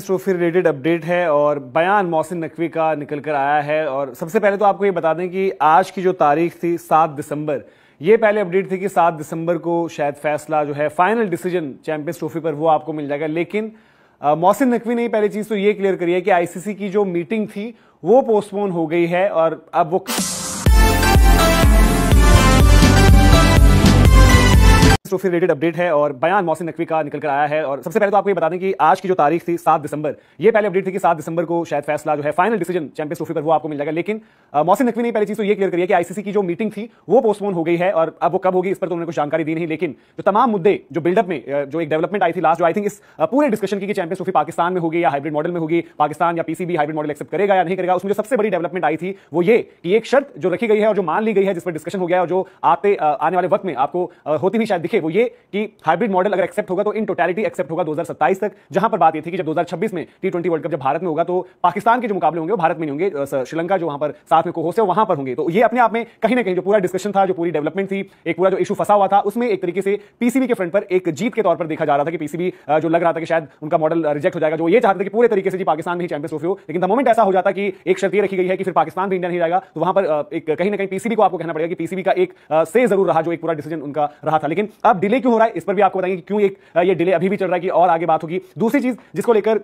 Trophy related update है और बयान मोहसिन नकवी का निकल कर आया है। और सबसे पहले तो आपको ये बता दें कि आज की जो तारीख थी 7 दिसंबर, ये पहले अपडेट थी कि 7 दिसंबर को शायद फैसला जो है फाइनल डिसीजन चैंपियंस ट्रॉफी पर वो आपको मिल जाएगा। लेकिन मोहसिन नकवी ने पहली चीज तो ये क्लियर करी है कि आईसीसी की जो मीटिंग थी वो पोस्टपोन हो गई है और अब वो ट्रॉफी रिलेटेड अपडेट है और बयान मोहसिन नकवी का निकल कर आया है। और सबसे पहले तो आपको ये बता दें कि आज की जो तारीख थी 7 दिसंबर, ये पहले अपडेट थी कि 7 दिसंबर को शायद फैसला जो है फाइनल डिसीजन चैंपियंस ट्रॉफी पर वो आपको मिल जाएगा। लेकिन मोहसिन नकवी ने पहली चीज तो ये क्लियर करी है कि आईसीसी की जो मीटिंग थी वो पोस्टपोन हो गई है और अब वो कब होगी इस पर तो उन्होंने कुछ जानकारी दी नहीं। लेकिन जो तमाम मुद्दे जो बिल्डअप में जो एक डेवलपमेंट आई थी लास्ट, जो आई थिंक इस पूरे डिस्कशन की कि चैंपियंस ट्रॉफी पाकिस्तान में होगी या हाइब्रिड मॉडल में होगी, पाकिस्तान या पीसीबी हाइब्रिड मॉडल एक्सेप्ट करेगा या नहीं करेगा, उसमें जो सबसे बड़ी डेवलपमेंट आई थी वो ये कि एक शर्त जो रखी गई है और जो मान ली गई है, जिस पर डिस्कशन हो गया और जो आने वाले वक्त में आपको होती भी शायद दिखे, वो ये कि हाइब्रिड मॉडल अगर एक्सेप्ट होगा तो इन टोटलिटी एक्सेप्ट होगा 2027 तक। जहां पर बात ये थी कि जब 2026 में T20 वर्ल्ड कप जब भारत में होगा तो पाकिस्तान के जो मुकाबले होंगे वो भारत में नहीं होंगे, श्रीलंका जो वहां पर साथ में को-होस्ट है वहां पर होंगे। तो ये अपने आप में कहीं ना कहीं जो पूरा डिस्कशन था, जो पूरी डेवलपमेंट थी, एक पूरा जो इशू फंसा हुआ था, उसमें एक तरीके से पीसीबी के फ्रंट पर एक जीत के तौर पर देखा जा रहा था कि पीसीबी जो लग रहा था कि शायद उनका मॉडल रिजेक्ट हो जाएगा, जो ये चाहते थे कि पूरे तरीके से जी पाकिस्तान में ही चैंपियंस ट्रॉफी हो। लेकिन द मोमेंट ऐसा हो जाता कि एक शर्त ये रखी गई है कि फिर पाकिस्तान भी इंडिया नहीं जाएगा, तो वहां पर एक कहीं ना कहीं पीसीबी को आपको कहना पड़ेगा कि पीसीबी का एक से जरूर रहा, जो एक पूरा डिसीजन उनका रहा था। लेकिन अब डिले क्यों हो रहा है इस पर भी आपको बताएंगे कि क्यों एक ये डिले अभी भी चल रहा है, कि और आगे बात होगी। दूसरी चीज जिसको लेकर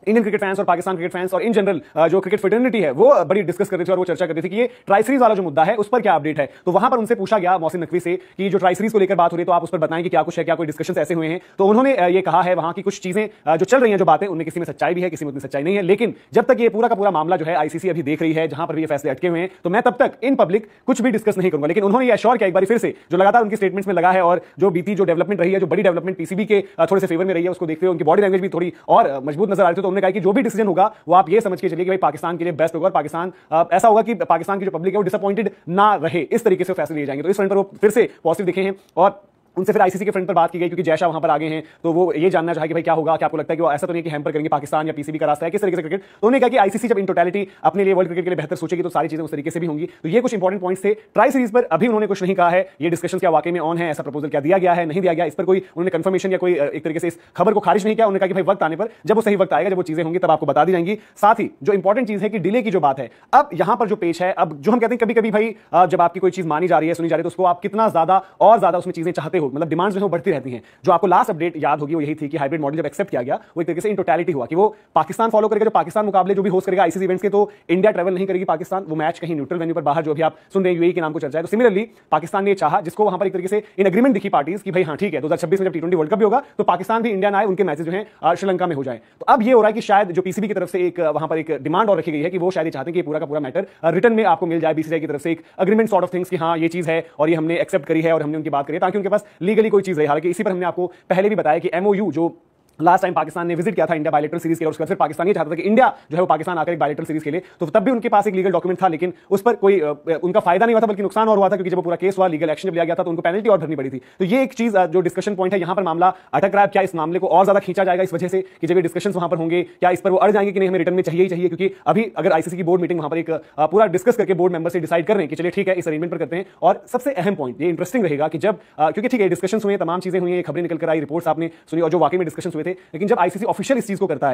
इंडियन क्रिकेट फैंस और पाकिस्तान क्रिकेट फैंस और इन जनरल जो क्रिकेट फ्रेटर्निटी है वो बड़ी डिस्कस कर रही थी और वो चर्चा कर रही थी कि ये ट्राई सीरीज वाला जो मुद्दा है उस पर क्या अपडेट है। तो वहां पर उनसे पूछा गया मोहसिन नकवी से कि जो ट्राई सीरीज को लेकर बात हो रही है तो आप उस पर बताएं कि क्या कुछ है, क्या कोई डिस्कशंस ऐसे हुए हैं। तो उन्होंने ये कहा है वहां की कुछ चीजें जो चल रही हैं, जो बातें, उनमें किसी में सच्चाई भी है, किसी में उतनी सच्चाई नहीं है। लेकिन जब तक ये पूरा का पूरा मामला जो है आईसीसी अभी देख रही है, जहां पर भी ये फैसले अटके हुए हैं, तो मैं तब तक इन पब्लिक कुछ भी डिस्कस नहीं करूंगा। लेकिन उन्होंने ये एश्योर किया एक बार फिर से, जो लगातार उनकी स्टेटमेंट्स में लगा है और जो बीती जो डेवलपमेंट रही है, जो बड़ी डेवलपमेंट पीसीबी के थोड़े से फेवर में रही है, उसको देखते हुए उनकी बॉडी लैंग्वेज भी थोड़ी और मजबूत नजर आ रही थी। तो उन्होंने कहा कि जो भी डिसीजन होगा वो आप ये समझ के चलिए कि भाई पाकिस्तान के लिए बेस्ट होगा और पाकिस्तान ऐसा होगा कि पाकिस्तान की जो पब्लिक है वो डिसअपॉइंटेड ना रहे, इस तरीके से फैसले लिए जाएंगे। तो इस फ्रंट पर वो फिर से पॉजिटिव दिखे हैं और उनसे फिर आईसीसी के फ्रंट पर बात की गई, क्योंकि जैशा वहां पर आ गए हैं तो वो ये जानना चाहे कि भाई क्या होगा, क्या आपको लगता है कि वो ऐसा तो नहीं कि हैम्पर करेंगे पाकिस्तान या पीसीबी का रास्ता है, किस तरीके से क्रिकेट। तो उन्होंने कहा कि आईसीसी जब इन टोटलिटी अपने लिए वर्ल्ड क्रिकेट के लिए बेहतर सोचेगी तो सारी चीजें उस तरीके से भी होंगी। तो ये कुछ इंपॉर्टेंट पॉइंट्स थे। ट्राई सीरीज पर अभी उन्होंने कुछ नहीं कहा है, ये डिस्कशन क्या वाकई में ऑन है, ऐसा प्रपोजल क्या दिया गया है, नहीं दिया गया, इस पर कोई उन्होंने कंफर्मेशन या कोई एक तरीके से इस खबर को खारिज नहीं किया। उन्होंने कहा कि भाई वक्त आने पर, जब वो सही वक्त आएगा, जब वो चीजें होंगी तब आपको बता दी जाएंगी। साथ ही जो इंपॉर्टेंट चीज है कि डिले की जो बात है, अब यहां पर जो पेश है, अब जो हम कहते हैं कभी कभी भाई जब आपकी कोई चीज मानी जा रही है, सुनी जा रही है, तो उसको आप कितना ज्यादा और ज्यादा उसमें चीजें चाहते हो, मतलब डिमांड्स जो है बढ़ती रहती हैं। जो आपको लास्ट अपडेट याद होगी वो यही थी कि हाइब्रिड मॉडल जब एक्सेप्ट किया गया वो एक तरीके से इन टोटलिटी हुआ कि वो पाकिस्तान फॉलो करेगा, जो पाकिस्तान मुकाबले जो भी होस्ट करेगा आईसीसी इवेंट्स के, तो इंडिया ट्रैवल नहीं करेगी पाकिस्तान, वो मैच कहीं न्यूट्रल वेन्यू पर बाहर, जो अभी आप सुन रहे हैं यूएई के नाम को चर्चा है। तो सिमिलरली पाकिस्तान ने चाहा, जिसको वहां पर एक तरीके से इन एग्रीमेंट दिखी पार्टीज कि भाई हाँ ठीक है 2026 में जब T20 वर्ल्ड कप भी होगा तो पाकिस्तान भी इंडिया ना आए, उनके मैचेस जो हैं श्रीलंका में हो जाए। तो अब ये हो रहा है कि शायद जो पीसीबी की तरफ से एक वहां पर एक डिमांड और रखी गई है कि वो शायद चाहते हैं कि पूरा का पूरा मैटर रिटर्न में आपको मिल जाए, बीसीसीआई की तरफ से एक अग्रीमेंट सॉर्ट ऑफ थिंग्स कि हाँ ये चीज है और ये हमने एक्सेप्ट करी है और हमने उनकी बात करी है, ताकि उनके पास लीगली कोई चीज रहे। हालांकि इसी पर हमने आपको पहले भी बताया कि एमओयू जो लास्ट टाइम पाकिस्तान ने विजिट किया था इंडिया बायलैटरल सीरीज के, और उसके बाद फिर पाकिस्तान ये चाहता था कि इंडिया जो है वो पाकिस्तान आकर एक बायलैटरल सीरीज के लिए, तो तब भी उनके पास एक लीगल डॉक्यूमेंट था, लेकिन उस पर कोई उनका फायदा नहीं हुआ था बल्कि नुकसान और हुआ था, क्योंकि जब वो पूरा केस हुआ, लीगल एक्शन जब लिया गया था तो उनको पेनल्टी और भरनी पड़ी थी। तो ये एक चीज जो डिस्कशन पॉइंट है, यहां पर मामला अटक रहा है। क्या इस मामले को और ज्यादा खींचा जाएगा इस वजह से कि जब ये डिस्कशन वहां पर होंगे, क्या इस पर वो अड़ जाएंगे कि नहीं हमें रिटर्न में चाहिए ही चाहिए, क्योंकि अभी अगर आईसीसी की बोर्ड मीटिंग वहां पर एक पूरा डिस्कस करके बोर्ड मेंबर से डिसाइड कर रहे हैं कि चलिए ठीक है इस अरेंजमेंट पर करते हैं। और सबसे अहम पॉइंट ये इंटरेस्टिंग रहेगा कि जब क्योंकि ठीक है डिस्कशन हुए, तमाम चीजें हुई, खबरें निकल कर आई, रिपोर्ट्स आपने सुनी और जो वाकई में डिस्कशन हुए थे, लेकिन जब आईसीसी ऑफिशियल इस चीज को करता है